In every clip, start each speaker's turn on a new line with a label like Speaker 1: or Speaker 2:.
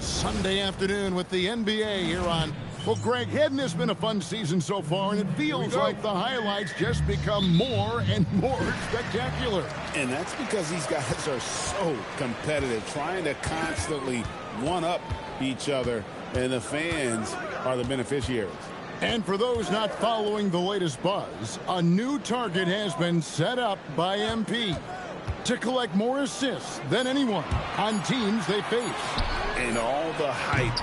Speaker 1: Sunday afternoon with the NBA here on. Well, Greg, hadn't this been a fun season so far? And it feels like the highlights just become more and more spectacular.
Speaker 2: And that's because these guys are so competitive, trying to constantly one-up each other, and the fans are the beneficiaries.
Speaker 1: And for those not following the latest buzz, a new target has been set up by MP to collect more assists than anyone on teams they face.
Speaker 2: And all the hype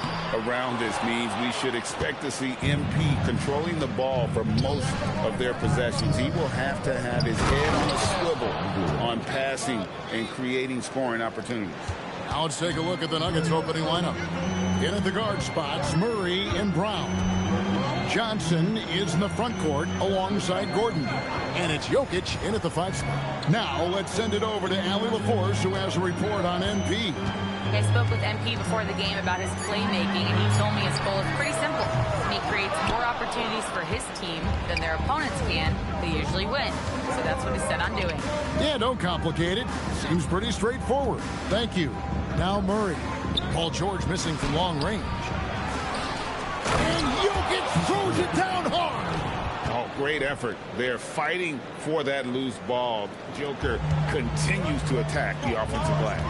Speaker 2: around this means we should expect to see MP controlling the ball for most of their possessions. He will have to have his head on a swivel on passing and creating scoring opportunities.
Speaker 1: Now let's take a look at the Nuggets opening lineup. In at the guard spots, Murray and Brown. Johnson is in the front court alongside Gordon. And it's Jokic in at the 5 spot. Now let's send it over to Allie LaForce, who has a report on MP.
Speaker 3: I spoke with MP before the game about his playmaking, and he told me his goal is pretty simple. He creates more opportunities for his team than their opponents can. They usually win. So that's what he's set on doing.
Speaker 1: Yeah, don't complicate it. Seems pretty straightforward. Thank you. Now Murray. Paul George missing from long range. And Jokic throws it down hard.
Speaker 2: Oh, great effort. They're fighting for that loose ball. Joker continues to attack the offensive glass.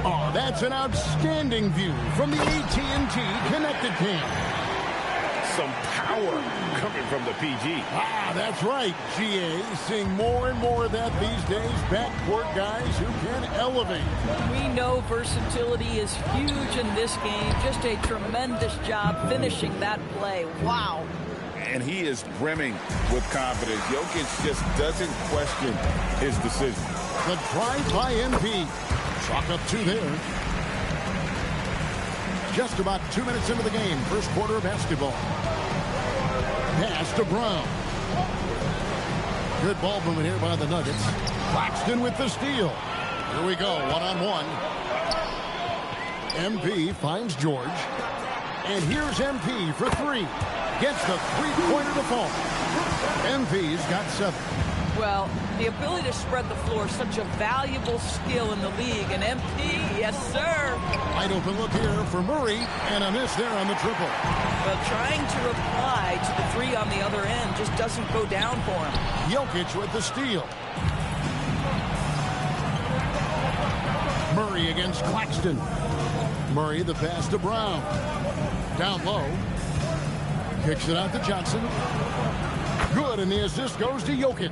Speaker 1: Oh, that's an outstanding view from the AT&T Connected Cam.
Speaker 2: Some power coming from the PG.
Speaker 1: Ah, that's right, GA. Seeing more and more of that these days. Backcourt guys who can elevate.
Speaker 4: We know versatility is huge in this game. Just a tremendous job finishing that play. Wow.
Speaker 2: And he is brimming with confidence. Jokic just doesn't question his decision.
Speaker 1: The drive by MP. Chalk up 2 there. Just about 2 minutes into the game. First quarter of basketball. Pass to Brown. Good ball movement here by the Nuggets. Claxton with the steal. Here we go, one-on-one. MP finds George. And here's MP for 3. Gets the three-pointer to fall. MP's got 7.
Speaker 4: Well, the ability to spread the floor is such a valuable skill in the league. And MP, yes, sir.
Speaker 1: Wide open look here for Murray, and a miss there on the triple.
Speaker 4: Well, trying to reply to the 3 on the other end just doesn't go down for him.
Speaker 1: Jokic with the steal. Murray against Claxton. Murray the pass to Brown. Down low. Kicks it out to Johnson. Good, and the assist goes to Jokic.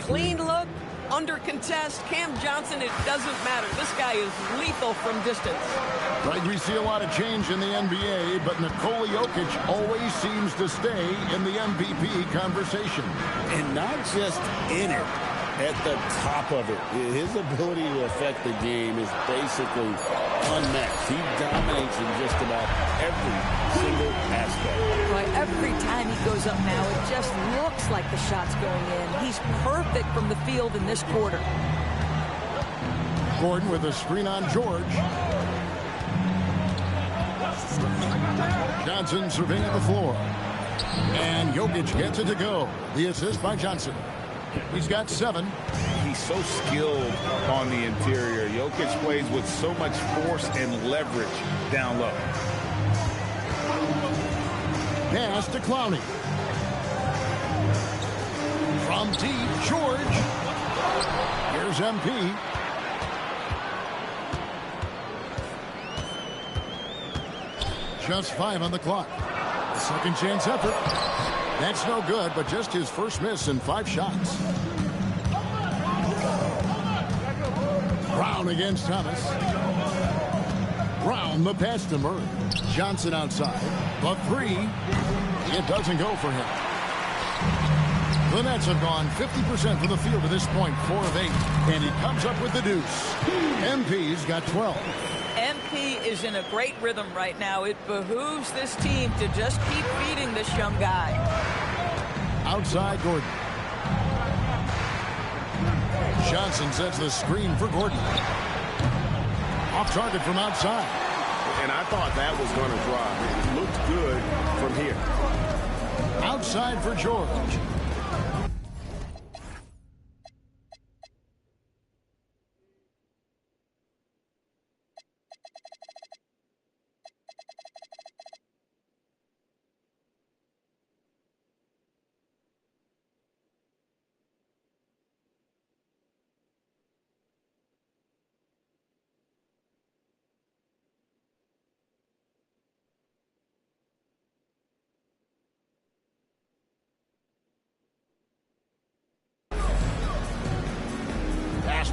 Speaker 4: Clean look, under contest. Cam Johnson, it doesn't matter. This guy is lethal from distance.
Speaker 1: Right, we see a lot of change in the NBA, but Nikola Jokic always seems to stay in the MVP conversation.
Speaker 2: And not just in it, at the top of it. His ability to affect the game is basically unmatched. He dominates in just about every single aspect.
Speaker 4: Right, every time he goes up now, it just looks like the shot's going in. He's perfect from the field in this quarter.
Speaker 1: Gordon with a screen on George. Johnson surveying the floor. And Jokic gets it to go. The assist by Johnson. He's got 7.
Speaker 2: He's so skilled on the interior. Jokic plays with so much force and leverage down low.
Speaker 1: Pass to Clowney. From deep, George. Here's MP. Just 5 on the clock. Second chance effort. That's no good, but just his first miss in 5 shots. Brown against Thomas. Brown the pass to Murray. Johnson outside. The 3. It doesn't go for him. The Nets have gone 50% from the field to this point, 4 of 8. And he comes up with the deuce. MP's got 12.
Speaker 4: MP is in a great rhythm right now. It behooves this team to just keep feeding this young guy.
Speaker 1: Outside Gordon. Johnson sets the screen for Gordon. Off target from outside.
Speaker 2: And I thought that was going to drop. It looked good from here.
Speaker 1: Outside for George.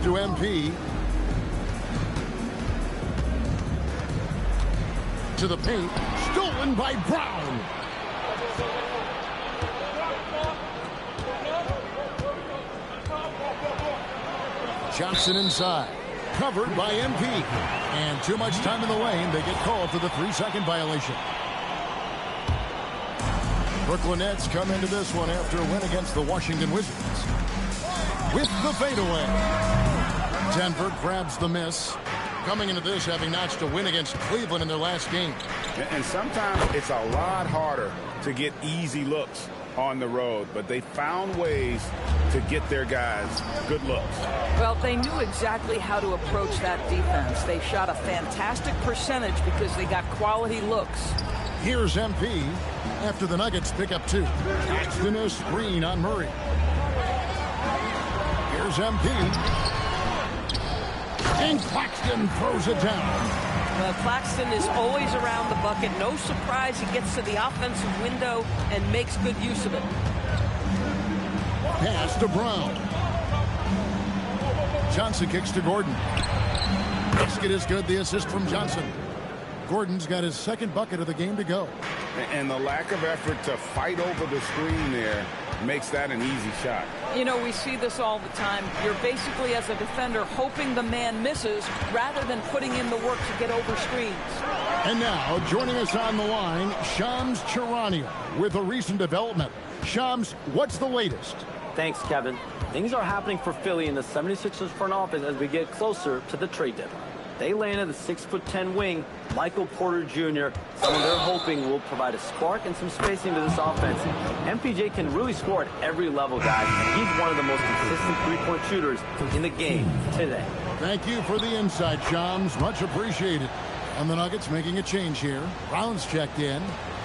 Speaker 1: To MP. To the paint. Stolen by Brown. Johnson inside. Covered by MP. And too much time in the lane. They get called for the 3-second violation. Brooklyn Nets come into this one after a win against the Washington Wizards. With the fadeaway. Denver grabs the miss. Coming into this having notched a win against Cleveland in their last game.
Speaker 2: And sometimes it's a lot harder to get easy looks on the road, but they found ways to get their guys good looks.
Speaker 4: Well, they knew exactly how to approach that defense. They shot a fantastic percentage because they got quality looks.
Speaker 1: Here's MP after the Nuggets pick up 2. Claxton a screen on Murray. Here's MP. And Claxton throws it down.
Speaker 4: Well, Claxton is always around the bucket. No surprise he gets to the offensive window and makes good use of it.
Speaker 1: Pass to Brown. Johnson kicks to Gordon. Basket is good. The assist from Johnson. Gordon's got his second bucket of the game to go.
Speaker 2: And the lack of effort to fight over the screen there makes that an easy shot.
Speaker 4: You know, we see this all the time. You're basically, as a defender, hoping the man misses rather than putting in the work to get over screens.
Speaker 1: And now, joining us on the line, Shams Charania with a recent development. Shams, what's the latest?
Speaker 5: Thanks, Kevin. Things are happening for Philly in the 76ers front office as we get closer to the trade deadline. They landed the 6'10" wing, Michael Porter Jr., someone they're hoping will provide a spark and some spacing to this offense. MPJ can really score at every level, guys. He's one of the most consistent three-point shooters in the game today.
Speaker 1: Thank you for the insight, Shams. Much appreciated. And the Nuggets making a change here. Brown's checked in.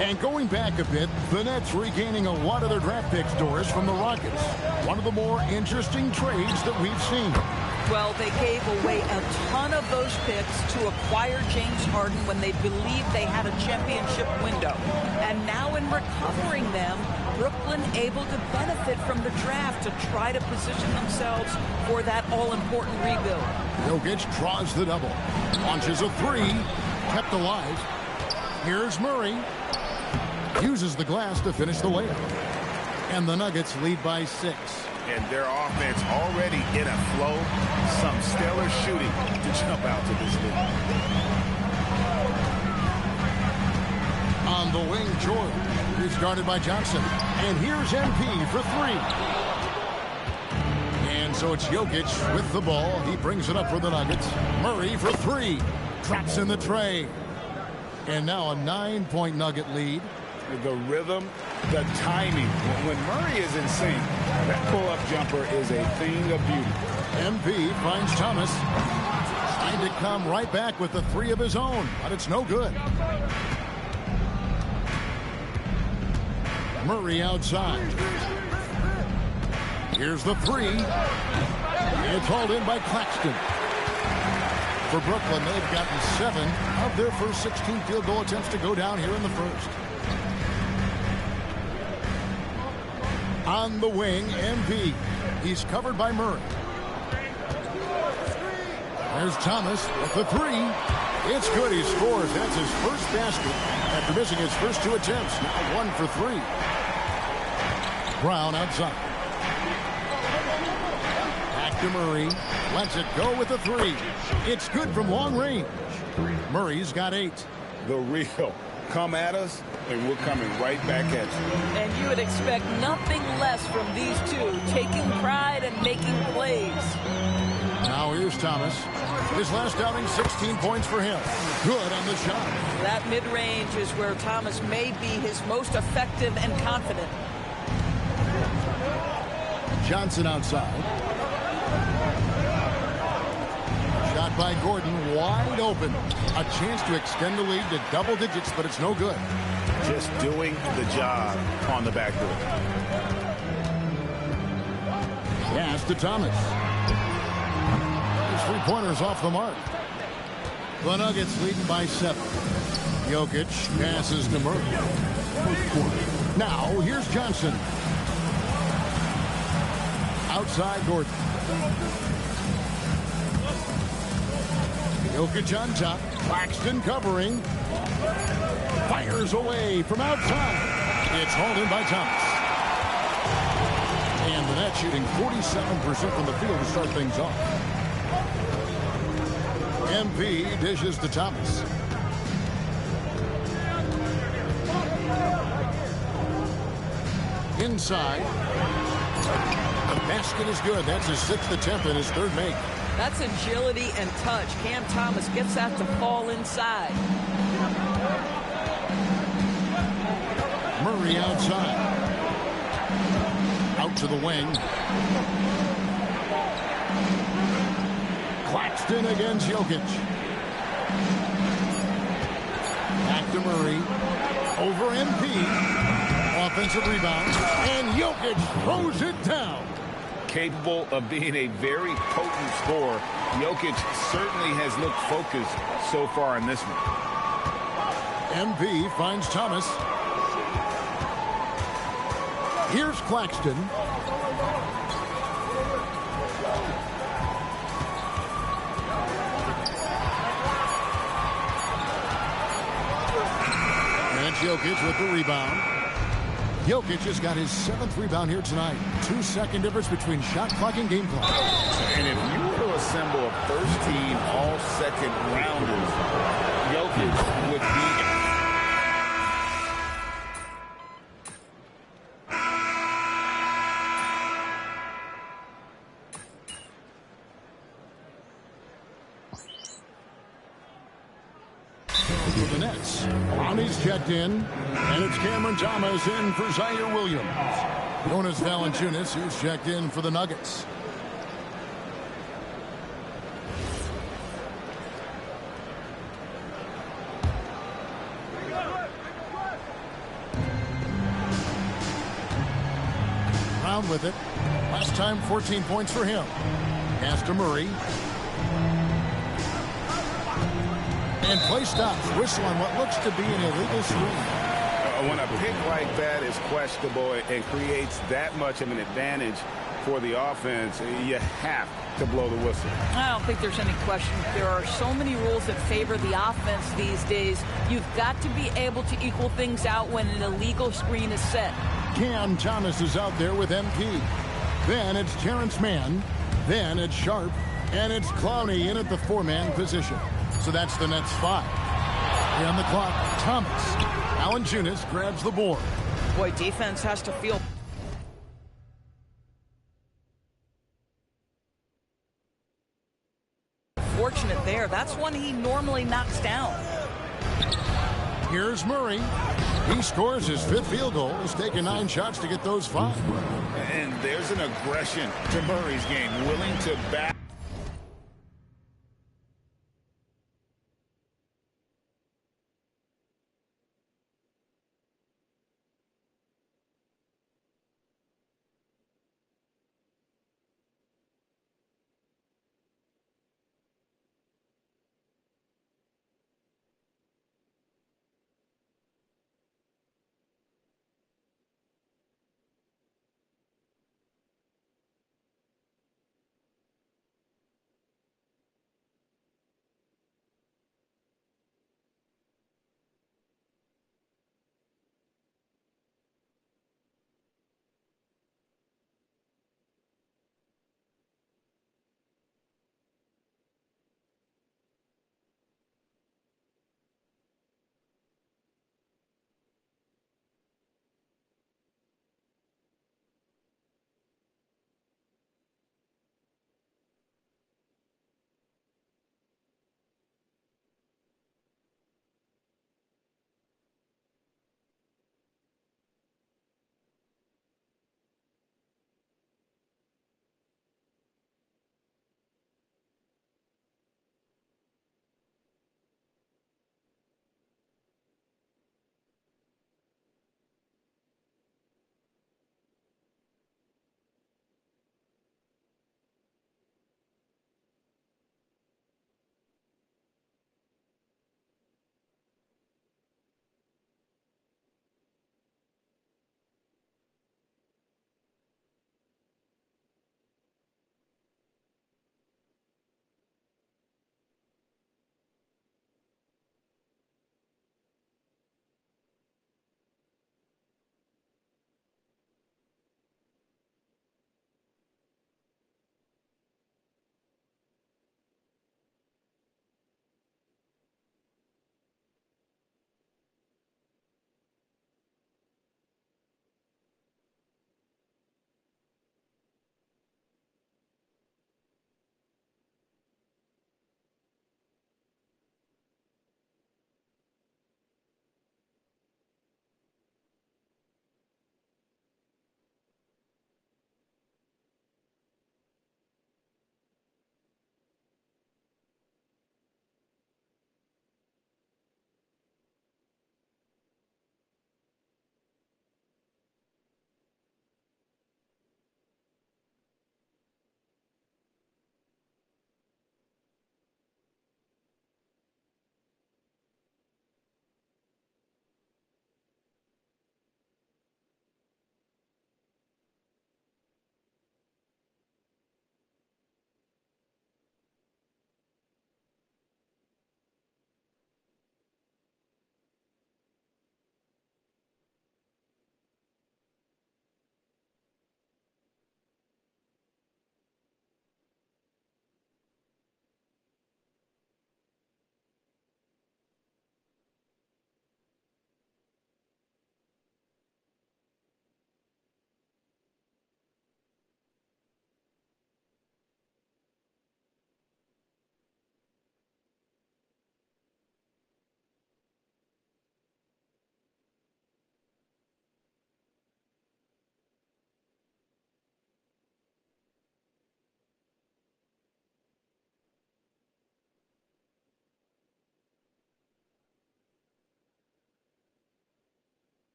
Speaker 1: And going back a bit, the Nets regaining a lot of their draft picks, Doris, from the Rockets. One of the more interesting trades that we've seen.
Speaker 4: Well, they gave away a ton of those picks to acquire James Harden when they believed they had a championship window. And now in recovering them, Brooklyn able to benefit from the draft to try to position themselves for that all-important rebuild.
Speaker 1: Jokic draws the double. Launches a 3. Kept alive. Here's Murray. Uses the glass to finish the layup. And the Nuggets lead by 6.
Speaker 2: And their offense already in a flow. Some stellar shooting to jump out to this lead.
Speaker 1: On the wing, George. He's guarded by Johnson. And here's MP for 3. And so it's Jokic with the ball. He brings it up for the Nuggets. Murray for 3. Traps in the tray. And now a 9-point Nugget lead.
Speaker 2: The rhythm, the timing. When Murray is in sync, that pull-up jumper is a thing of beauty.
Speaker 1: MP finds Thomas. Trying to come right back with the 3 of his own, but it's no good. Murray outside. Here's the three. It's hauled in by Claxton. For Brooklyn, they've gotten 7 of their first 16 field goal attempts to go down here in the first. On the wing, MP. He's covered by Murray. There's Thomas with the three. It's good. He scores. That's his first basket after missing his first 2 attempts. Now 1 for 3. Brown outside. Back to Murray. Lets it go with the three. It's good from long range. Murray's got 8.
Speaker 2: The real. Come at us, and we're coming right back at you.
Speaker 4: And you would expect nothing less from these two, taking pride and making plays.
Speaker 1: Now here's Thomas. His last outing, 16 points for him. Good on the shot.
Speaker 4: That mid-range is where Thomas may be his most effective and confident.
Speaker 1: Johnson outside. Shot by Gordon, wide open. A chance to extend the lead to double digits, but it's no good.
Speaker 2: Just doing the job on the backboard.
Speaker 1: Pass to Thomas. His 3-pointers off the mark. The Nuggets leading by 7. Jokic passes to Murray. Now here's Johnson. Outside Gordon. Jokic on top. Claxton covering. Fires away from outside. It's hauled in by Thomas. And the net shooting 47% from the field to start things off. MP dishes to Thomas. Inside. The basket is good. That's his 6th attempt and his 3rd make.
Speaker 4: That's agility and touch. Cam Thomas gets that to fall inside.
Speaker 1: Murray outside. Out to the wing. Claxton against Jokic. Back to Murray. Over MP. Offensive rebound. And Jokic throws it down.
Speaker 2: Capable of being a very potent scorer, Jokic certainly has looked focused so far in this one.
Speaker 1: MP finds Thomas. Here's Claxton. And Jokic with the rebound. Jokic has got his 7th rebound here tonight. 2-second difference between shot clock and game clock.
Speaker 2: And if you were to assemble a first-team all-second rounders, Jokic would be...
Speaker 1: For the Nets, Lonnie's checked in, and it's Cameron Thomas in for Zaire Williams. Jonas Valanciunas, who's checked in for the Nuggets. Brown with it. Last time, 14 points for him. Pass to Murray. And play stops. Whistle on what looks to be an illegal screen.
Speaker 2: When a pick like that is questionable and creates that much of an advantage for the offense, you have to blow the whistle.
Speaker 4: I don't think there's any question. There are so many rules that favor the offense these days. You've got to be able to equal things out when an illegal screen is set.
Speaker 1: Cam Thomas is out there with MP. Then it's Terrence Mann. Then it's Sharp. And it's Clowney in at the 4-man position. So that's the Nets 5. On the clock, Thomas. Valanciunas grabs the board.
Speaker 4: Boy, defense has to feel fortunate there. That's one he normally knocks down.
Speaker 1: Here's Murray. He scores his 5th field goal. He's taken 9 shots to get those 5.
Speaker 2: And there's an aggression to Murray's game, willing to back.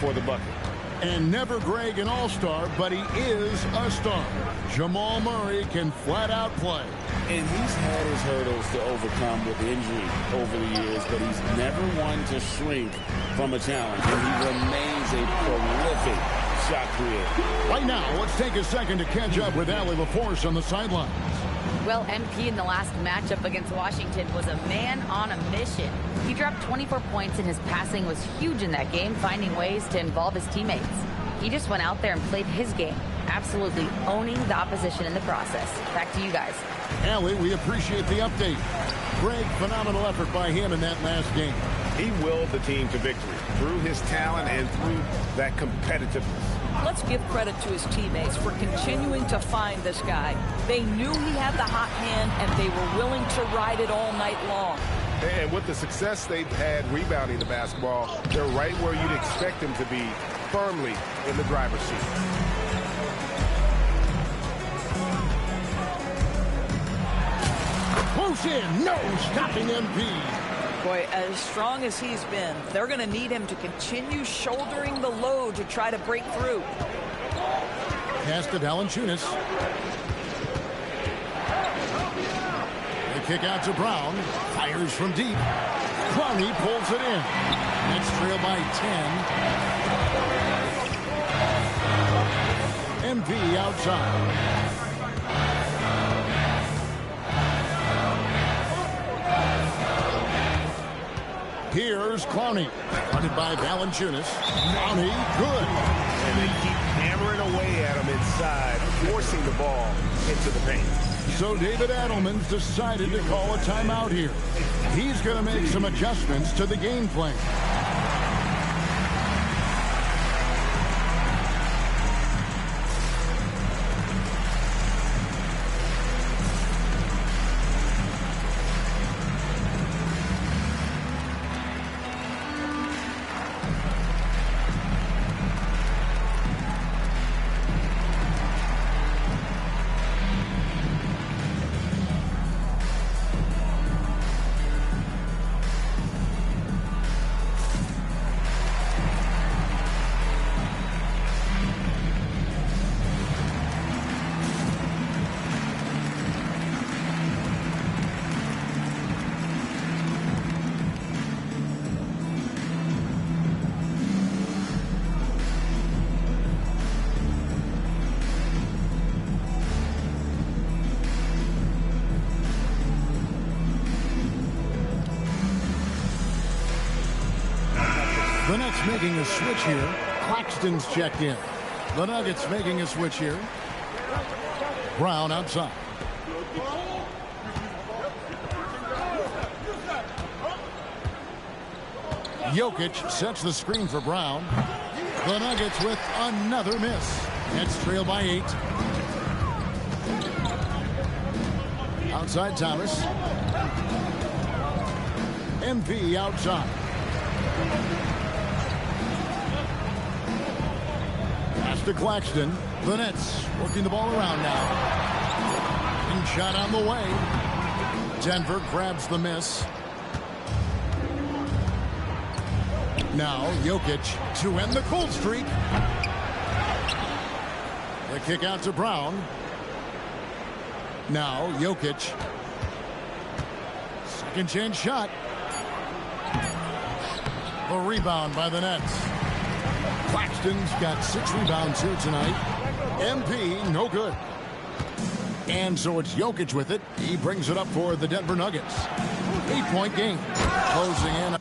Speaker 2: for the bucket.
Speaker 1: And never Greg an all-star, but he is a star. Jamal Murray can flat out play.
Speaker 2: And he's had his hurdles to overcome with injury over the years, but he's never one to shrink from a challenge. And he remains a prolific shot creator.
Speaker 1: Right now, let's take a second to catch up with Allie LaForce on the sidelines.
Speaker 3: Well, MP in the last matchup against Washington was a man on a mission. He dropped 24 points and his passing was huge in that game, finding ways to involve his teammates. He just went out there and played his game, absolutely owning the opposition in the process. Back to you guys.
Speaker 1: Allie, we appreciate the update. Greg, phenomenal effort by him in that last game.
Speaker 6: He willed the team to victory through his talent and through that competitiveness.
Speaker 4: Let's give credit to his teammates for continuing to find this guy. They knew he had the hot hand, and they were willing to ride it all night long.
Speaker 6: And with the success they've had rebounding the basketball, they're right where you'd expect them to be, firmly in the driver's seat.
Speaker 1: Close in, no stopping MP.
Speaker 4: Boy, as strong as he's been, they're going to need him to continue shouldering the load to try to break through.
Speaker 1: Pass to Valanciunas. The kick out to Brown. Fires from deep. Clowney pulls it in. Nets trail by 10. MP outside. Here's Clowney. Funded by Valanciunas. Clowney, good.
Speaker 6: And they keep hammering away at him inside, forcing the ball into the paint.
Speaker 1: So David Adelman's decided to call a timeout here. He's going to make some adjustments to the game plan. The Nets making a switch here. Claxton's checked in. The Nuggets making a switch here. Brown outside. Jokic sets the screen for Brown. The Nuggets with another miss. Nets trail by 8. Outside Thomas. MP outside. Pass to Claxton. The Nets working the ball around now. And shot on the way. Denver grabs the miss. Now Jokic to end the cold streak. The kick out to Brown. Now Jokic. Second chance shot. The rebound by the Nets. Claxton's got 6 rebounds here tonight. MP, no good. And so it's Jokic with it. He brings it up for the Denver Nuggets. 8-point game. Closing in.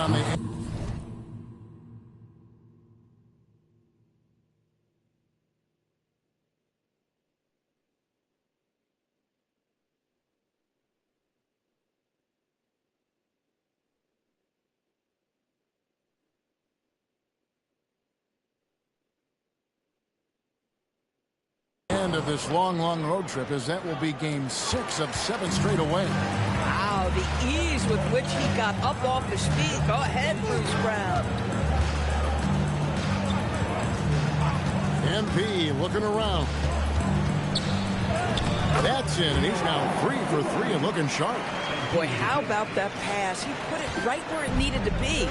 Speaker 1: on the end of this long road trip, as that will be game 6 of 7 straight away.
Speaker 4: Wow, the ease with which he got up off his feet. Go ahead, Bruce Brown.
Speaker 1: MP looking around. That's in, and he's now 3 for 3 and looking sharp.
Speaker 4: Boy, how about that pass? He put it right where it needed to be.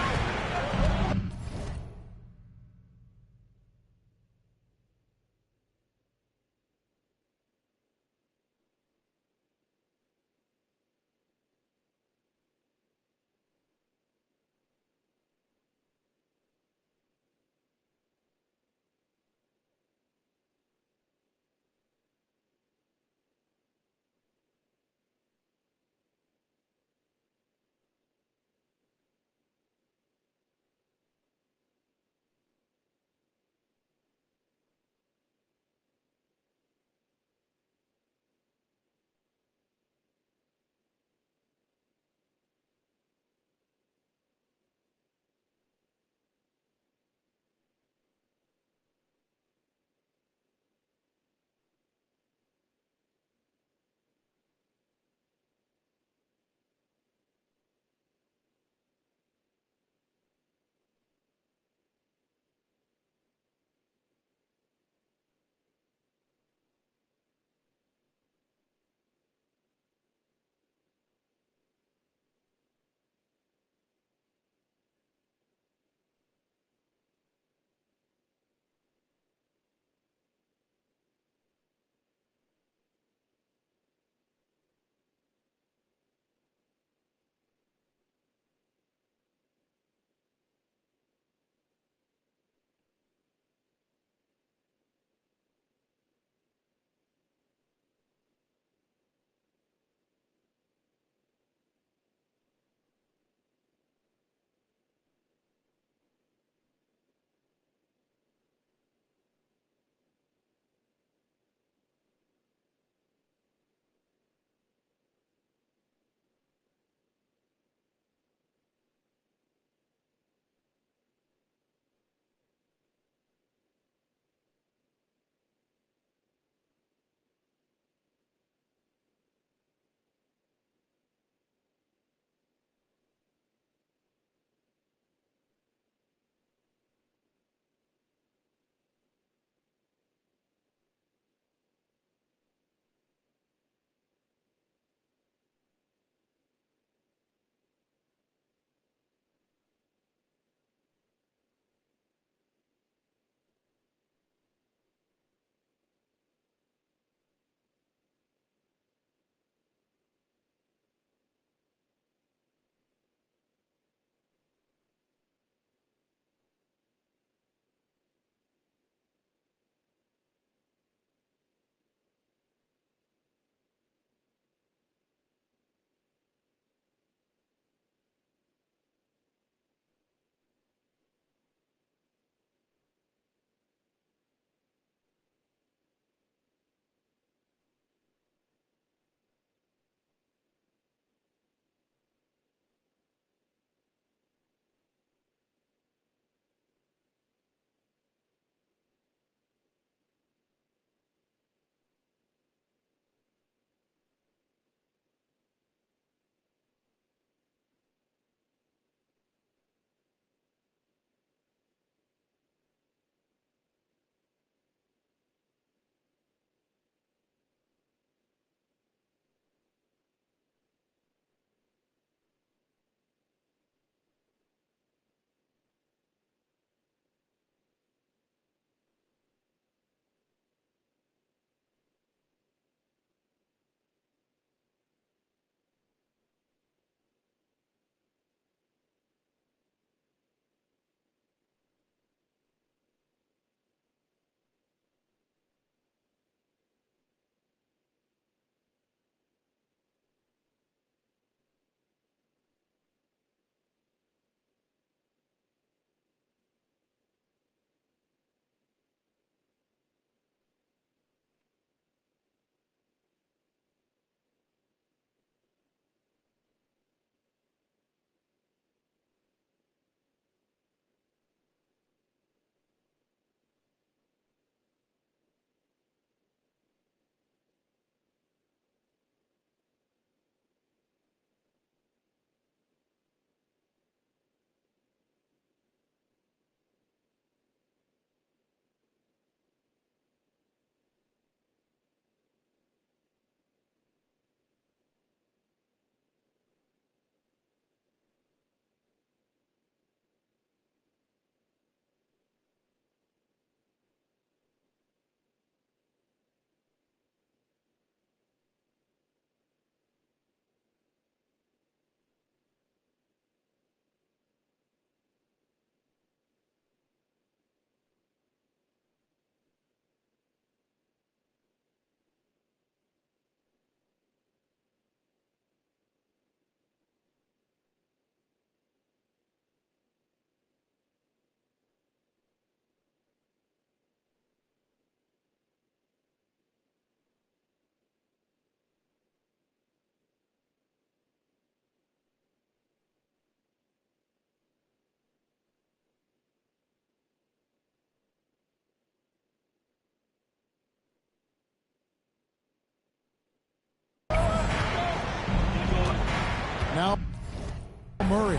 Speaker 1: Murray.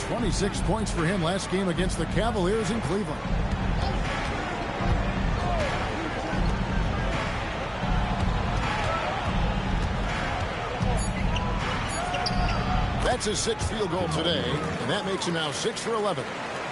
Speaker 1: 26 points for him last game against the Cavaliers in Cleveland. That's his 6th field goal today, and that makes him now 6 for 11.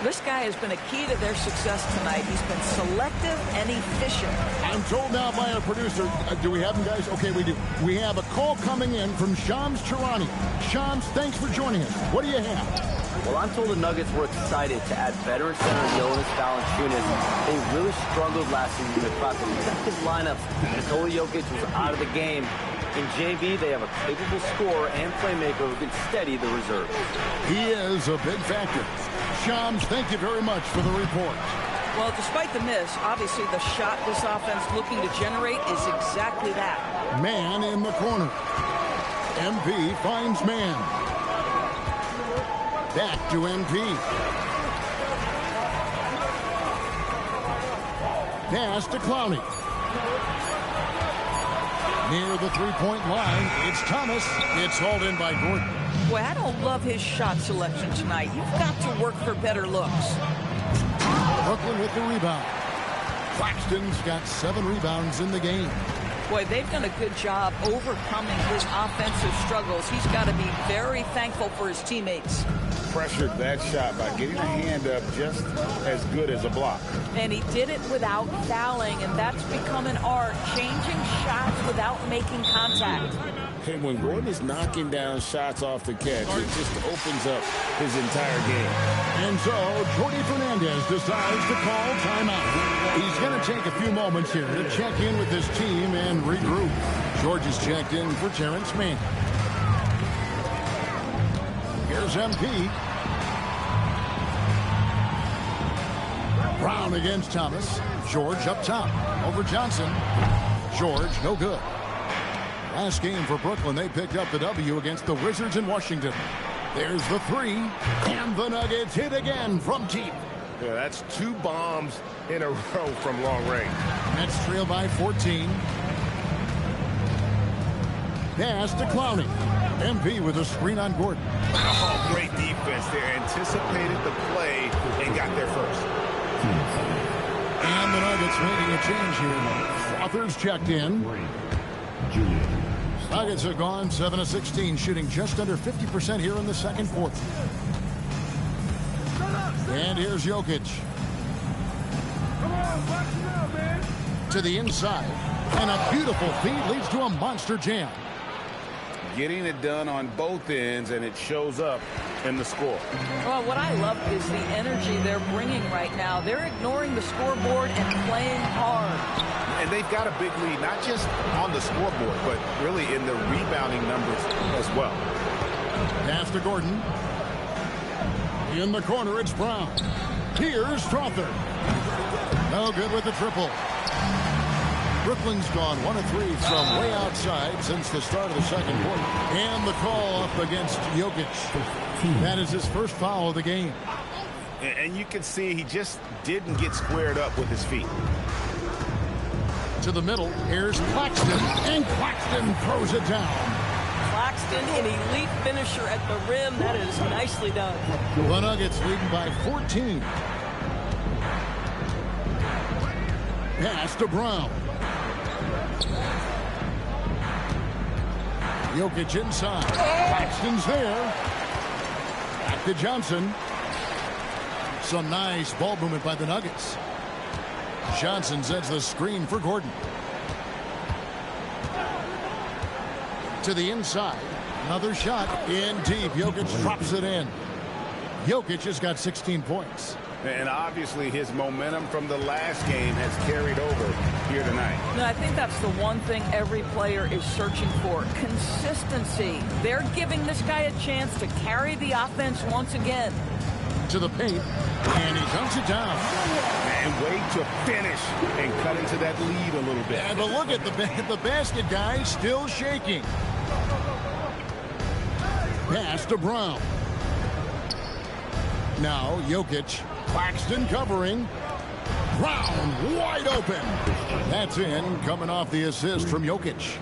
Speaker 4: This guy has been a key to their success tonight. He's been selective and efficient.
Speaker 1: I'm told now by our producer, do we have him, guys? Okay, we do. We have a call coming in from Shams Charania. Shams, thanks for joining us. What do you have?
Speaker 5: Well, I'm told the Nuggets were excited to add veteran center Jonas Valanciunas. They really struggled last season across the effective lineups. Nikola Jokic was out of the game. In JV, they have a capable scorer and playmaker who can steady the reserves.
Speaker 1: He is a big factor. Shams, thank you very much for the report.
Speaker 4: Well, despite the miss, obviously the shot this offense looking to generate is exactly that.
Speaker 1: Man in the corner. MP finds man. Back to MP. Pass to Clowney. Near the three-point line, it's Thomas. It's hauled in by Gordon.
Speaker 4: Boy, I don't love his shot selection tonight. You've got to work for better looks.
Speaker 1: Brooklyn with the rebound. Claxton's got 7 rebounds in the game.
Speaker 4: Boy, they've done a good job overcoming his offensive struggles. He's got to be very thankful for his teammates.
Speaker 2: Pressured that shot by getting a hand up just as good as a block.
Speaker 4: And he did it without fouling, and that's become an art, changing shots without making contact.
Speaker 2: And when Gordon is knocking down shots off the catch, it just opens up his entire game.
Speaker 1: And so, Jordi Fernandez decides to call timeout. He's going to take a few moments here to check in with his team and regroup. George is checked in for Terrence Mann. Here's MP. Brown against Thomas. George up top. Over Johnson. George, no good. Last game for Brooklyn, they picked up the W against the Wizards in Washington. There's the 3. And the Nuggets hit again from deep.
Speaker 6: Yeah, that's 2 bombs in a row from long range.
Speaker 1: Nets trail by 14. Pass to Clowney. MP with a screen on Gordon.
Speaker 6: Oh, great defense there. Anticipated the play and got there first.
Speaker 1: And the Nuggets making a change here. Authors checked in. Nuggets have gone 7 of 16, shooting just under 50% here in the second quarter. And here's Jokic. To the inside. And a beautiful feed leads to a monster jam.
Speaker 2: Getting it done on both ends, and it shows up in the score.
Speaker 4: Well, what I love is the energy they're bringing right now. They're ignoring the scoreboard and playing hard.
Speaker 6: And they've got a big lead, not just on the scoreboard, but really in the rebounding numbers as well.
Speaker 1: Pass to Gordon. In the corner, it's Brown. Here's Strother. No good with the triple. Brooklyn's gone 1 of 3 from way outside since the start of the second quarter. And the call up against Jokic. That is his first foul of the game.
Speaker 6: And you can see he just didn't get squared up with his feet.
Speaker 1: To the middle, here's Claxton, and Claxton throws it down.
Speaker 4: Claxton, an elite finisher at the rim. That is nicely done.
Speaker 1: The Nuggets leading by 14. Pass to Brown. Jokic inside. Claxton's there. Back to Johnson. Some nice ball movement by the Nuggets. Johnson sets the screen for Gordon. To the inside. Another shot in deep. Jokic drops it in. Jokic has got 16 points.
Speaker 2: And obviously his momentum from the last game has carried over here tonight.
Speaker 4: No, I think that's the one thing every player is searching for. Consistency. They're giving this guy a chance to carry the offense once again.
Speaker 1: To the paint, and he dunks it down.
Speaker 6: And wait to finish and cut into that lead a little bit.
Speaker 1: Yeah, but look at the basket guy still shaking. Pass to Brown. Now Jokic. Claxton covering. Brown wide open. That's in, coming off the assist from Jokic.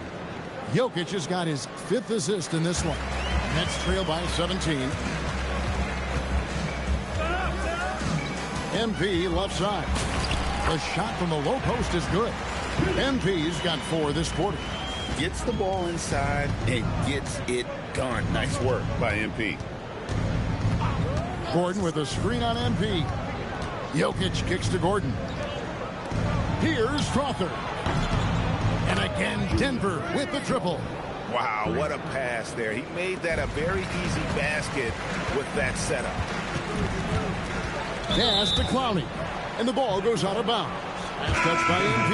Speaker 1: Jokic has got his 5th assist in this one. Nets trail by 17. MP left side. The shot from the low post is good. MP's got 4 this quarter.
Speaker 2: Gets the ball inside and gets it done. Nice work by MP.
Speaker 1: Gordon with a screen on MP. Jokic kicks to Gordon. Here's Strother. And again, Denver with the triple.
Speaker 6: Wow, what a pass there. He made that a very easy basket with that setup.
Speaker 1: Pass to Clowney. And the ball goes out of bounds. That's touched by MP.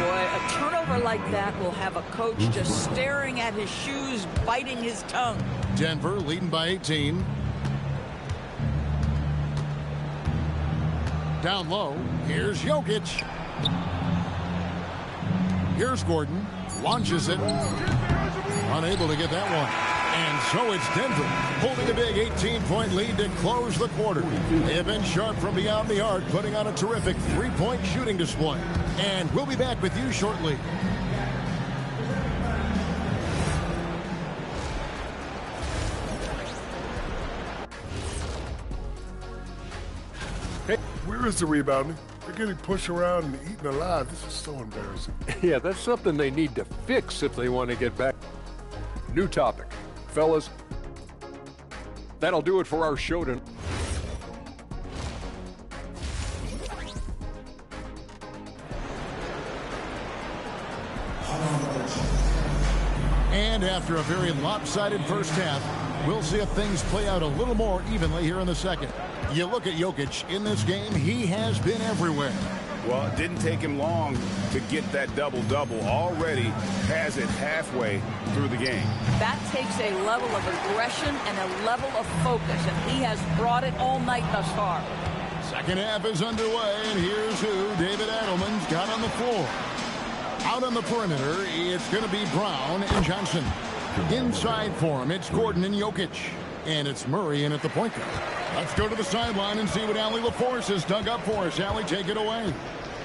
Speaker 4: Boy, a turnover like that will have a coach just staring at his shoes, biting his tongue.
Speaker 1: Denver leading by 18. Down low, here's Jokic. Here's Gordon, launches it. Unable to get that one. And so it's Denver holding a big 18-point lead to close the quarter. They have been sharp from beyond the arc, putting on a terrific three-point shooting display. And we'll be back with you shortly.
Speaker 7: Hey, where is the rebounding? They're getting pushed around and eaten alive. This is so embarrassing.
Speaker 8: Yeah, that's something they need to fix if they want to get back. New topic. Fellas, that'll do it for our show tonight.
Speaker 1: And after a very lopsided first half, we'll see if things play out a little more evenly here in the second. You look at Jokic in this game, he has been everywhere.
Speaker 6: Well, it didn't take him long to get that double-double. Already has it halfway through the game.
Speaker 4: That takes a level of aggression and a level of focus, and he has brought it all night thus far.
Speaker 1: Second half is underway, and here's who David Adelman's got on the floor. Out on the perimeter, it's going to be Brown and Johnson. Inside for him, it's Gordon and Jokic. And it's Murray in at the point guard. Let's go to the sideline and see what Allie LaForce has dug up for us. Allie, take it away.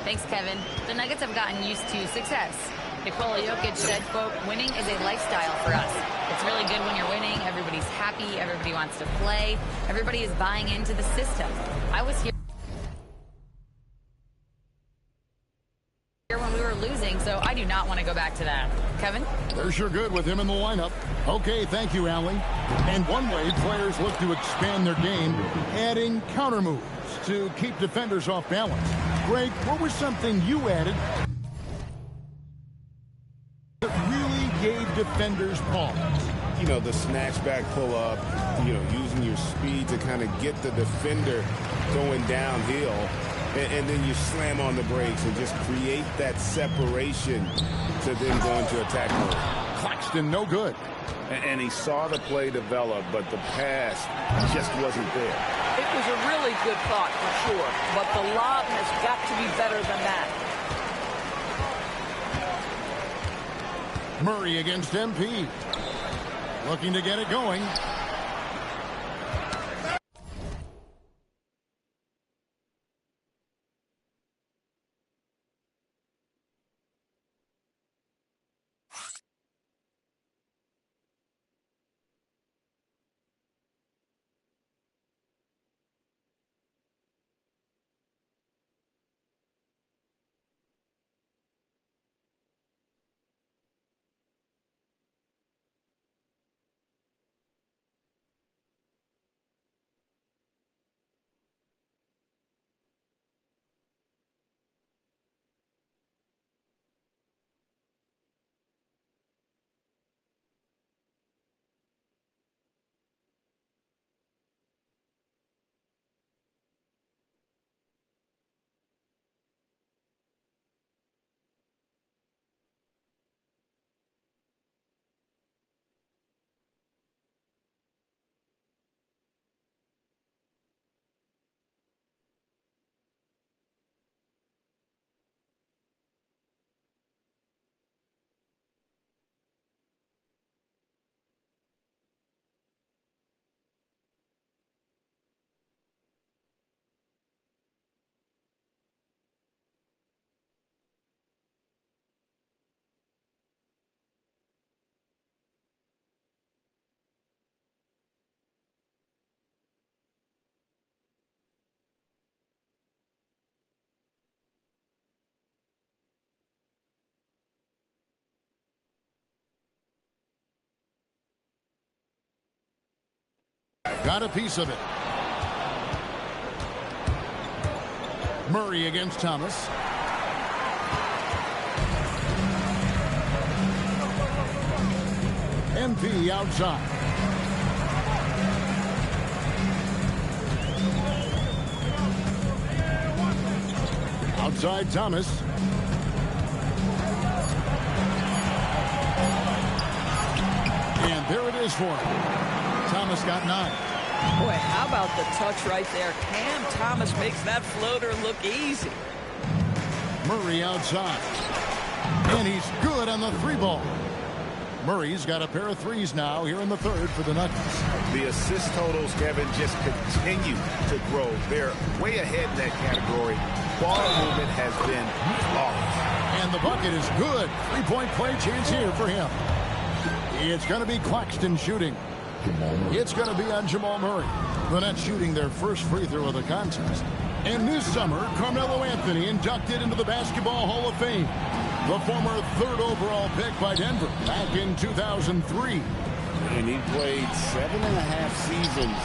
Speaker 3: Thanks, Kevin. The Nuggets have gotten used to success. Nikola Jokic said, quote, winning is a lifestyle for us. It's really good when you're winning. Everybody's happy. Everybody wants to play. Everybody is buying into the system. I was here when we were losing, so I do not want to go back to that. Kevin?
Speaker 1: They're sure good with him in the lineup. Okay, thank you, Allie. And one way players look to expand their game, adding counter moves to keep defenders off balance. Greg, what was something you added that really gave defenders pause?
Speaker 6: You know, the snatchback pull-up, you know, using your speed to kind of get the defender going downhill. And then you slam on the brakes and just create that separation to then go into attack mode.
Speaker 1: Claxton, no good.
Speaker 6: And he saw the play develop, but the pass just wasn't there.
Speaker 4: It was a really good thought, for sure, but the lob has got to be better than that.
Speaker 1: Murray against MP. Looking to get it going. Got a piece of it. Murray against Thomas. MP outside. Outside Thomas. And there it is for him. Thomas got 9.
Speaker 4: Boy, how about the touch right there? Cam Thomas makes that floater look easy.
Speaker 1: Murray outside. And he's good on the 3-ball. Murray's got a pair of 3s now here in the 3rd for the Nuggets.
Speaker 6: The assist totals, Kevin, just continue to grow. They're way ahead in that category. Ball movement has been flawless.
Speaker 1: And the bucket is good. 3-point play chance here for him. It's going to be Claxton shooting. It's going to be on Jamal Murray. The Nets shooting their first free throw of the contest. And this summer, Carmelo Anthony inducted into the Basketball Hall of Fame. The former 3rd overall pick by Denver back in 2003.
Speaker 6: And he played 7.5 seasons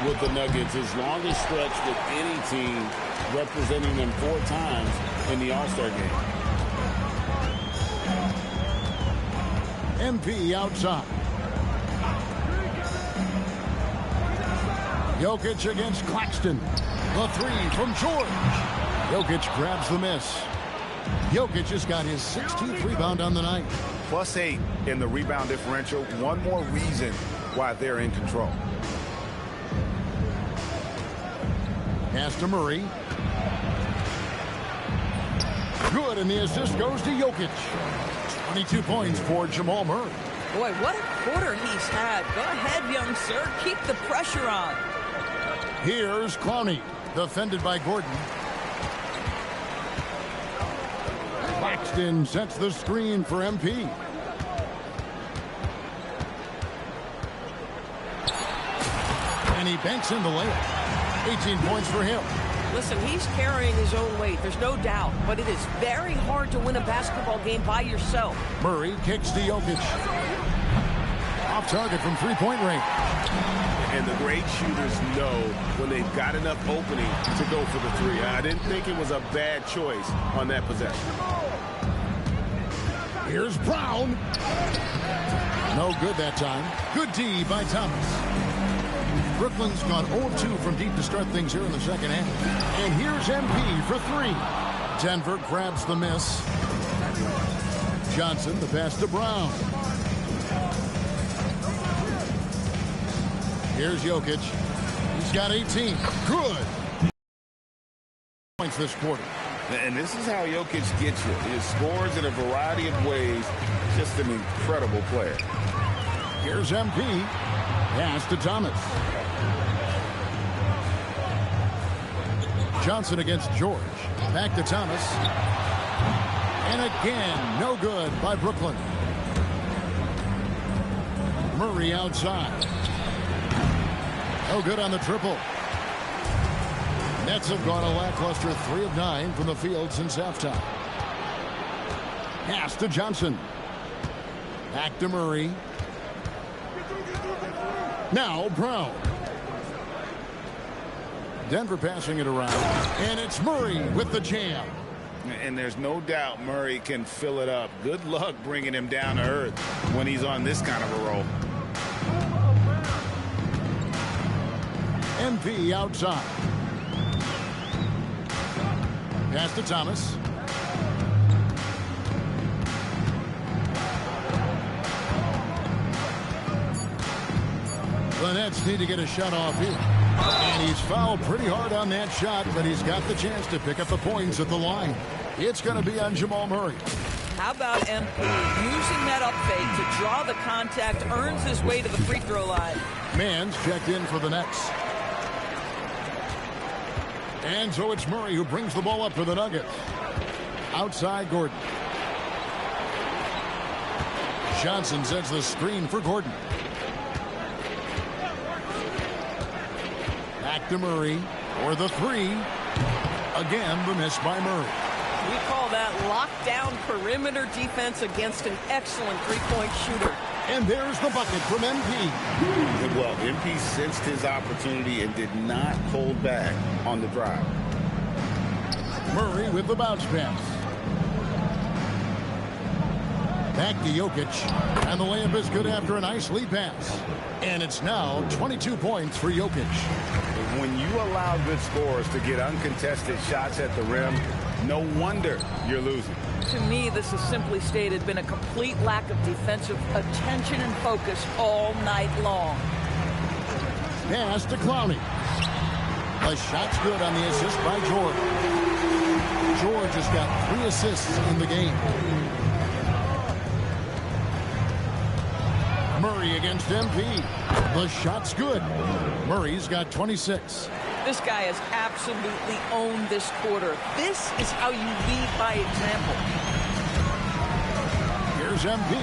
Speaker 6: with the Nuggets, his longest stretch with any team, representing them 4 times in the All-Star game.
Speaker 1: MP outside. Jokic against Claxton. The 3 from George. Jokic grabs the miss. Jokic has got his 16th rebound on the night.
Speaker 6: +8 in the rebound differential. One more reason why they're in control.
Speaker 1: Pass to Murray. Good, and the assist goes to Jokic. 22 points for Jamal Murray.
Speaker 4: Boy, what a quarter he's had. Go ahead, young sir. Keep the pressure on.
Speaker 1: Here's Clowney, defended by Gordon. Claxton sets the screen for MP. And he banks in the layup. 18 points for him.
Speaker 4: Listen, he's carrying his own weight. There's no doubt. But it is very hard to win a basketball game by yourself.
Speaker 1: Murray kicks to Jokic. Off target from 3-point range.
Speaker 6: And the great shooters know when they've got enough opening to go for the 3. I didn't think it was a bad choice on that possession.
Speaker 1: Here's Brown. No good that time. Good D by Thomas. Brooklyn's gone 0-2 from deep to start things here in the second half. And here's MP for 3. Denver grabs the miss. Johnson, the pass to Brown. Here's Jokic. He's got 18. Good. Points this quarter.
Speaker 2: And this is how Jokic gets you. He scores in a variety of ways. Just an incredible player.
Speaker 1: Here's MP. Pass to Thomas. Johnson against George. Back to Thomas. And again, no good by Brooklyn. Murray outside. No good on the triple. Nets have gone a lackluster 3 of 9 from the field since halftime. Pass to Johnson. Back to Murray. Now Brown. Denver passing it around. And it's Murray with the jam.
Speaker 2: And there's no doubt Murray can fill it up. Good luck bringing him down to earth when he's on this kind of a roll.
Speaker 1: MP outside. Pass to Thomas. The Nets need to get a shot off here. And he's fouled pretty hard on that shot, but he's got the chance to pick up the points at the line. It's going to be on Jamal Murray.
Speaker 4: How about MP using that up fake to draw the contact, earns his way to the free throw line.
Speaker 1: Mann's checked in for the Nets. And so it's Murray who brings the ball up for the Nuggets. Outside Gordon. Johnson sets the screen for Gordon. Back to Murray for the 3. Again, the miss by Murray.
Speaker 4: We call that lockdown perimeter defense against an excellent three-point shooter.
Speaker 1: And there's the bucket from MP.
Speaker 2: Well, MP sensed his opportunity and did not hold back on the drive.
Speaker 1: Murray with the bounce pass. Back to Jokic. And the layup is good after a nice lead pass. And it's now 22 points for Jokic.
Speaker 2: When you allow good scorers to get uncontested shots at the rim, no wonder you're losing.
Speaker 4: To me, this has simply stated been a complete lack of defensive attention and focus all night long.
Speaker 1: Pass to Clowney. The shot's good on the assist by George. George has got 3 assists in the game. Murray against MP. The shot's good. Murray's got 26.
Speaker 4: This guy has absolutely owned this quarter. This is how you lead by example.
Speaker 1: Here's MP.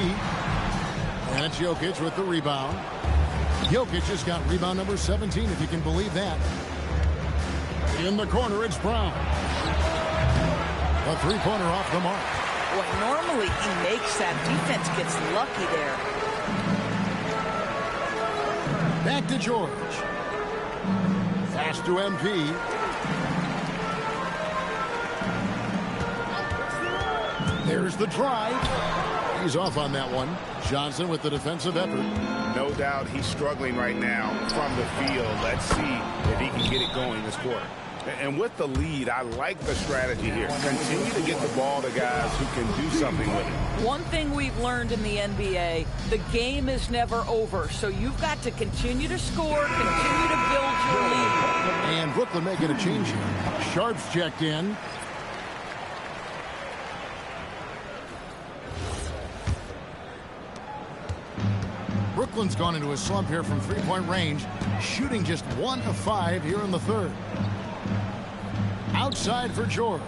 Speaker 1: And it's Jokic with the rebound. Jokic has got rebound number 17, if you can believe that. In the corner, it's Brown. A three-pointer off the mark.
Speaker 4: Boy, normally he makes that. Defense gets lucky there.
Speaker 1: Back to George. Pass to MP. There's the drive. He's off on that one. Johnson with the defensive effort.
Speaker 6: No doubt he's struggling right now from the field. Let's see if he can get it going this quarter. And with the lead, I like the strategy here. Continue to get the ball to guys who can do something with it.
Speaker 4: One thing we've learned in the NBA, the game is never over. So you've got to continue to score, continue to build your lead.
Speaker 1: And Brooklyn making a change here. Sharp's checked in. Brooklyn's gone into a slump here from three-point range, shooting just 1 of 5 here in the third. Outside for George.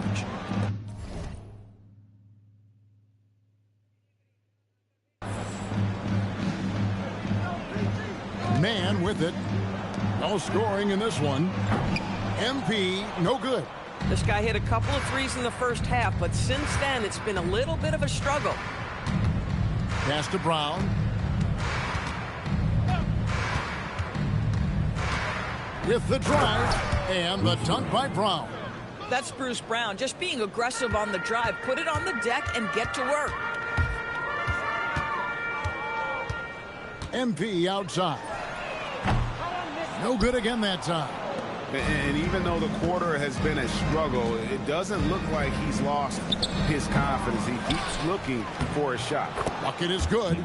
Speaker 1: Man with it. No scoring in this one. MP, no good.
Speaker 4: This guy hit a couple of threes in the first half, but since then it's been a little bit of a struggle.
Speaker 1: Pass to Brown. With the drive and the dunk by Brown.
Speaker 4: That's Bruce Brown, just being aggressive on the drive. Put it on the deck and get to work.
Speaker 1: MP outside. No good again that time.
Speaker 6: And even though the quarter has been a struggle, it doesn't look like he's lost his confidence. He keeps looking for a shot.
Speaker 1: Bucket is good.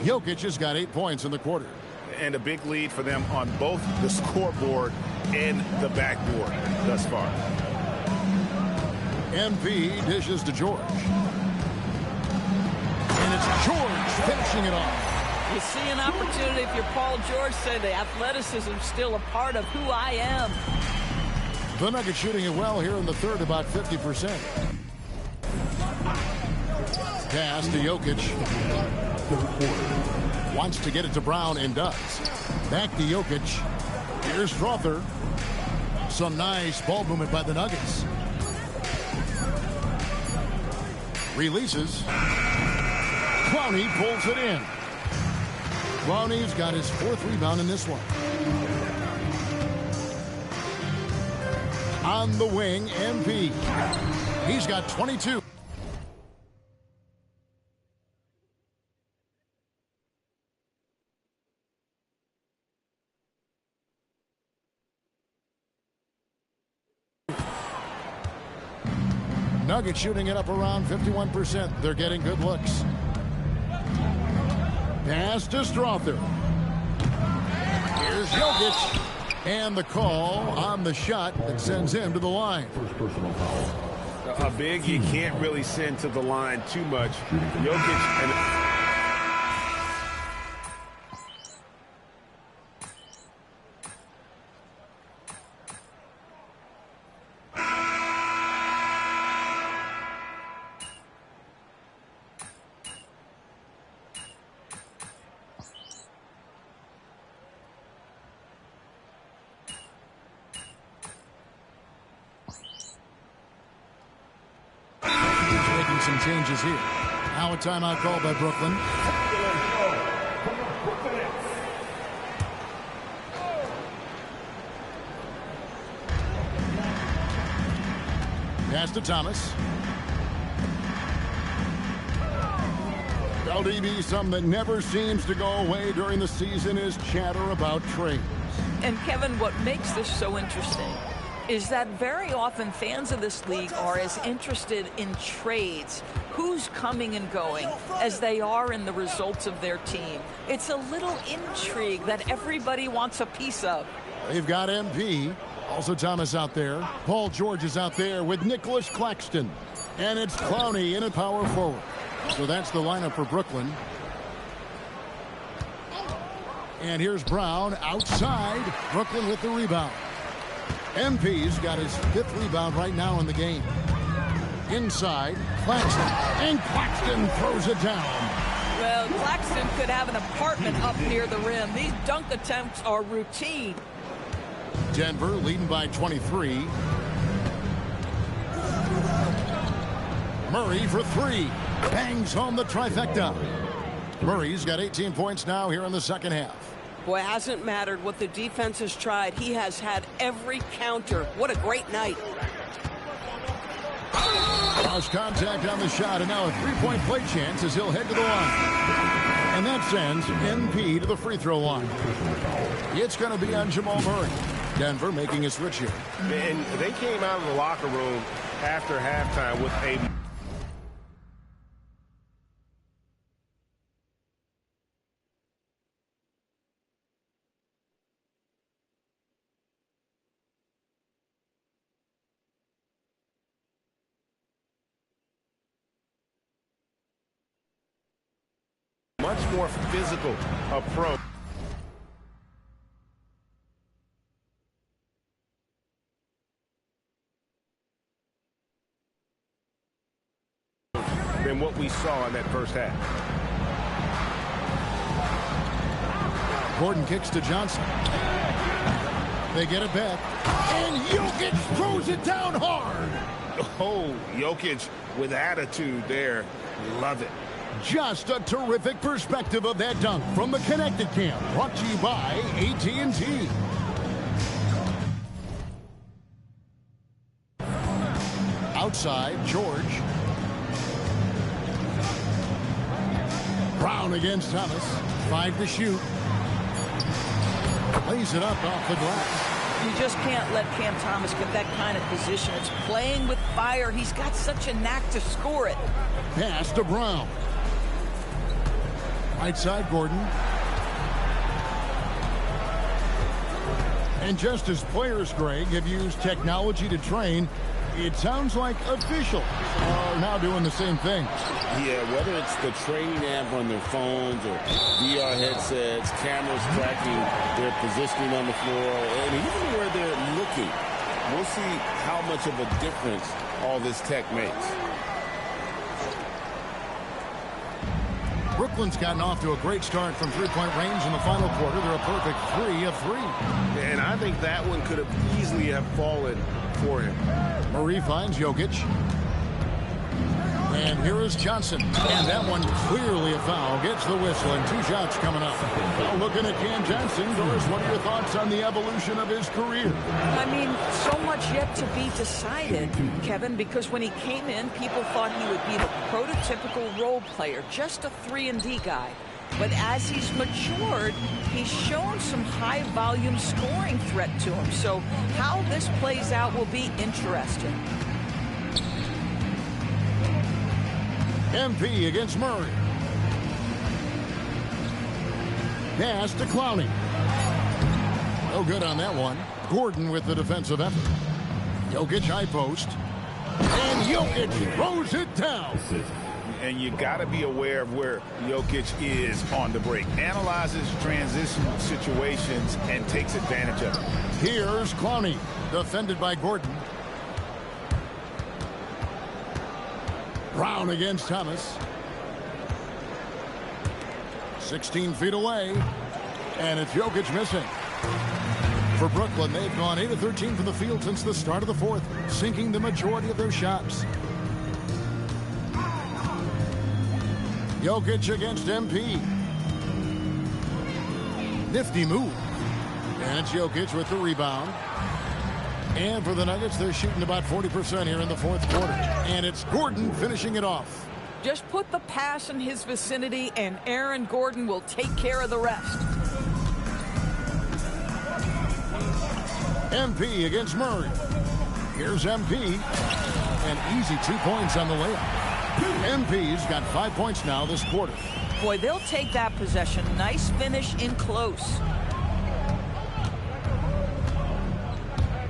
Speaker 1: Jokic has got 8 points in the quarter.
Speaker 6: And a big lead for them on both the scoreboard and the backboard thus far.
Speaker 1: MP dishes to George. And it's George finishing it off.
Speaker 4: You see an opportunity if you're Paul George, say the athleticism's still a part of who I am.
Speaker 1: The Nuggets shooting it well here in the third, about 50%. Pass to Jokic. Wants to get it to Brown and does. Back to Jokic. Here's Strother. Some nice ball movement by the Nuggets. Releases. Clowney pulls it in. Clowney's got his 4th rebound in this one. On the wing, MP. He's got 22. Nuggets shooting it up around 51%. They're getting good looks. Pass to Strother. Here's Jokic. And the call on the shot that sends him to the line.
Speaker 8: First personal foul.
Speaker 6: A big you can't really send to the line too much. Jokic and
Speaker 1: some changes here. Now a timeout call by Brooklyn. Pass to Thomas. LDB, something that never seems to go away during the season is chatter about trades.
Speaker 4: And Kevin, what makes this so interesting is that very often fans of this league are as interested in trades, who's coming and going, as they are in the results of their team. It's a little intrigue that everybody wants a piece of.
Speaker 1: They've got MP. Also Thomas out there. Paul George is out there with Nicholas Claxton. And it's Clowney in at power forward. So that's the lineup for Brooklyn. And here's Brown outside. Brooklyn with the rebound. MP's got his 5th rebound right now in the game. Inside, Claxton. And Claxton throws it down.
Speaker 4: Well, Claxton could have an apartment up near the rim. These dunk attempts are routine.
Speaker 1: Denver leading by 23. Murray for 3. Bangs home the trifecta. Murray's got 18 points now here in the second half.
Speaker 9: Boy, it hasn't mattered what the defense has tried. He has had every counter. What a great night.
Speaker 1: Lost contact on the shot, and now a 3-point play chance as he'll head to the line. And that sends MP to the free throw line. It's going to be on Jamal Murray. Denver making a switch here.
Speaker 6: And they came out of the locker room after halftime with a much more physical approach. Than what we saw in that first half.
Speaker 1: Gordon kicks to Johnson. They get it back. And Jokic throws it down hard.
Speaker 6: Oh, Jokic with attitude there. Love it.
Speaker 1: Just a terrific perspective of that dunk from the Connected Camp. Brought to you by AT&T. Outside, George. Brown against Thomas. 5 to shoot. Lays it up off the glass.
Speaker 4: You just can't let Cam Thomas get that kind of position. It's playing with fire. He's got such a knack to score it.
Speaker 1: Pass to Brown. Right side, Gordon. And just as players, Greg, have used technology to train, it sounds like officials are now doing the same thing.
Speaker 2: Yeah, whether it's the training app on their phones or VR headsets, cameras tracking their positioning on the floor, and even where they're looking, we'll see how much of a difference all this tech makes.
Speaker 1: Brooklyn's gotten off to a great start from three-point range in the final quarter. They're a perfect 3 of 3.
Speaker 6: And I think that one could have easily have fallen for him.
Speaker 1: Murray finds Jokic. And here is Johnson. And that one clearly a foul. Gets the whistle and 2 shots coming up. Well, looking at Cam Johnson, Doris, what are your thoughts on the evolution of his career?
Speaker 4: I mean, so much yet to be decided, Kevin, because when he came in, people thought he would be the prototypical role player, just a 3-and-D guy. But as he's matured, he's shown some high-volume scoring threat to him. So how this plays out will be interesting.
Speaker 1: MP against Murray. Pass to Clowney. No good on that one. Gordon with the defensive effort. Jokic high post. And Jokic throws it down.
Speaker 2: And you got to be aware of where Jokic is on the break. Analyzes transition situations and takes advantage of it.
Speaker 1: Here's Clowney, defended by Gordon. Brown against Thomas. 16 feet away. And it's Jokic missing. For Brooklyn, they've gone 8 of 13 from the field since the start of the fourth, sinking the majority of their shots. Jokic against MP. Nifty move. And it's Jokic with the rebound. And for the Nuggets, they're shooting about 40% here in the fourth quarter. And it's Gordon finishing it off.
Speaker 4: Just put the pass in his vicinity, and Aaron Gordon will take care of the rest.
Speaker 1: MP against Murray. Here's MP. And easy 2 points on the layup. MP's got 5 points now this quarter.
Speaker 4: Boy, they'll take that possession. Nice finish in close.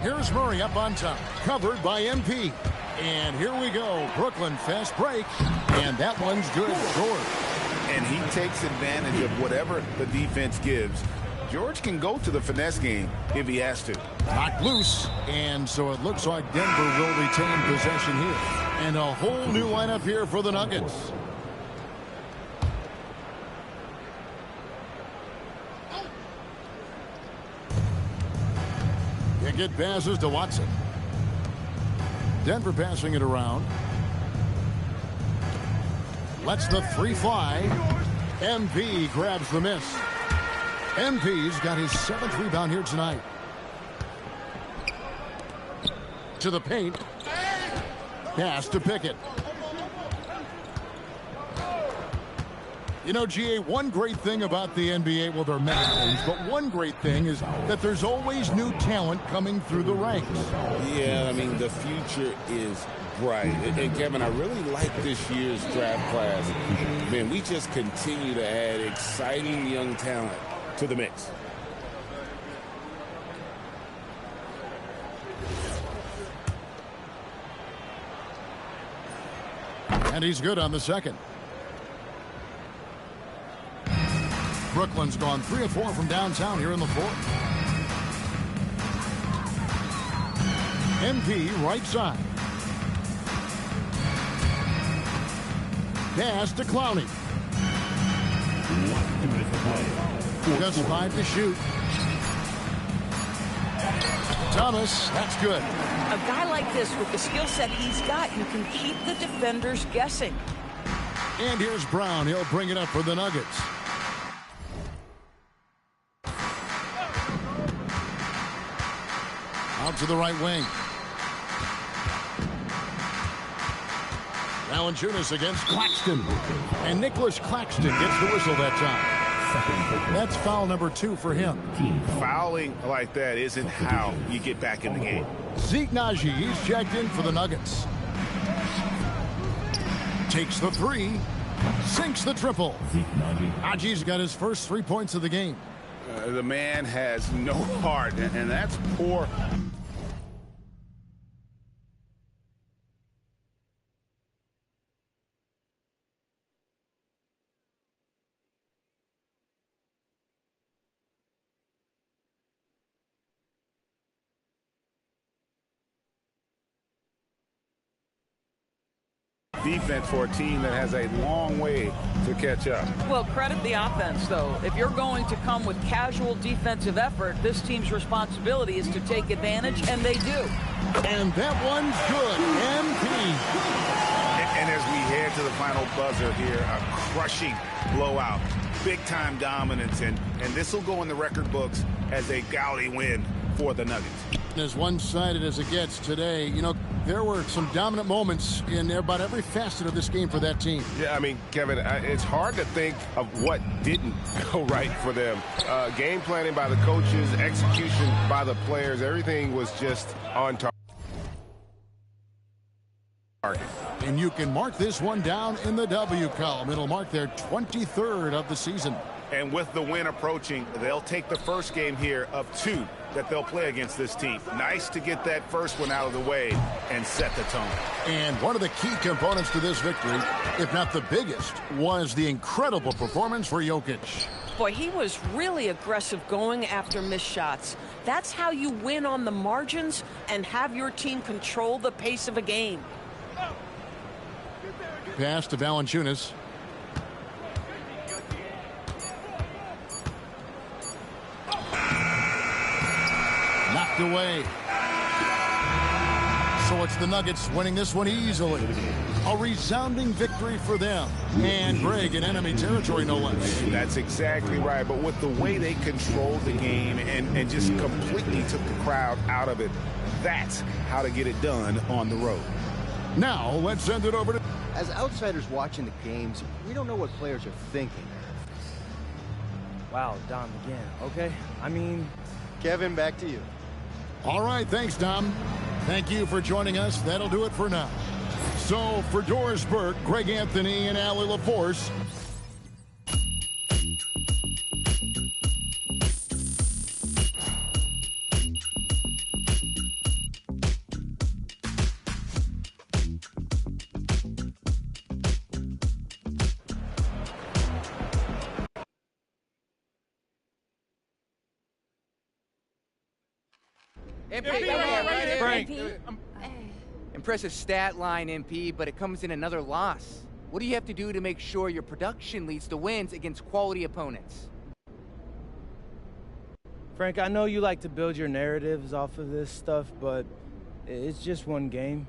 Speaker 1: Here's Murray up on top. Covered by MP. And here we go. Brooklyn fast break. And that one's good. George.
Speaker 2: And he takes advantage of whatever the defense gives. George can go to the finesse game if he has to.
Speaker 1: Knocked loose. And so it looks like Denver will retain possession here. And a whole new lineup here for the Nuggets. It passes to Watson. Denver passing it around. Lets the three fly. MP grabs the miss. MP's got his 7th rebound here tonight. To the paint. Pass to Pickett. You know, GA, one great thing about the NBA, well, there are many things, but one great thing is that there's always new talent coming through the ranks.
Speaker 6: Yeah, I mean, the future is bright. And Kevin, I really like this year's draft class. Man, we just continue to add exciting young talent to the mix.
Speaker 1: And he's good on the second. Brooklyn's gone 3 of 4 from downtown here in the fourth. MP right side. Pass to Clowney. Just 5 to shoot. Thomas, that's good.
Speaker 4: A guy like this with the skill set he's got, you can keep the defenders guessing.
Speaker 1: And here's Brown. He'll bring it up for the Nuggets. Out to the right wing. Valanciunas against Claxton. And Nicholas Claxton gets the whistle that time. That's foul number 2 for him.
Speaker 6: Fouling like that isn't how you get back in the game.
Speaker 1: Zeke Naji, he's checked in for the Nuggets. Takes the 3. Sinks the triple. Naji's got his first 3 points of the game.
Speaker 2: The man has no heart, and that's poor. Defense for a team that has a long way to catch up.
Speaker 4: Well, credit the offense, though. If you're going to come with casual defensive effort, this team's responsibility is to take advantage, and they do.
Speaker 1: And that one's good. MP.
Speaker 2: And as we head to the final buzzer here, a crushing blowout. Big-time dominance, and this will go in the record books as a gaudy win for the Nuggets.
Speaker 1: As one-sided as it gets today, you know, there were some dominant moments in about every facet of this game for that team.
Speaker 6: Yeah, I mean, Kevin, it's hard to think of what didn't go right for them. Game planning by the coaches, execution by the players, everything was just on target.
Speaker 1: And you can mark this one down in the W column. It'll mark their 23rd of the season.
Speaker 2: And with the win approaching, they'll take the first game here of 2 that they'll play against this team. Nice to get that first one out of the way and set the tone.
Speaker 1: And one of the key components to this victory, if not the biggest, was the incredible performance for Jokic.
Speaker 9: Boy, he was really aggressive going after missed shots. That's how you win on the margins and have your team control the pace of a game.
Speaker 1: Pass to Valanciunas. Knocked away. So it's the Nuggets winning this one easily. A resounding victory for them. And Greg in enemy territory, no less.
Speaker 6: That's exactly right. But with the way they controlled the game and just completely took the crowd out of it, that's how to get it done on the road.
Speaker 1: Now, let's send it over to...
Speaker 10: As outsiders watching the games, we don't know what players are thinking.
Speaker 11: Wow, Dom again. Okay, I mean...
Speaker 10: Kevin, back to you.
Speaker 1: All right, thanks, Dom. Thank you for joining us. That'll do it for now. So, for Doris Burke, Greg Anthony, and Allie LaForce,
Speaker 12: Impressive stat line, MP, but it comes in another loss. What do you have to do to make sure your production leads to wins against quality opponents?
Speaker 11: Frank, I know you like to build your narratives off of this stuff, but it's just one game.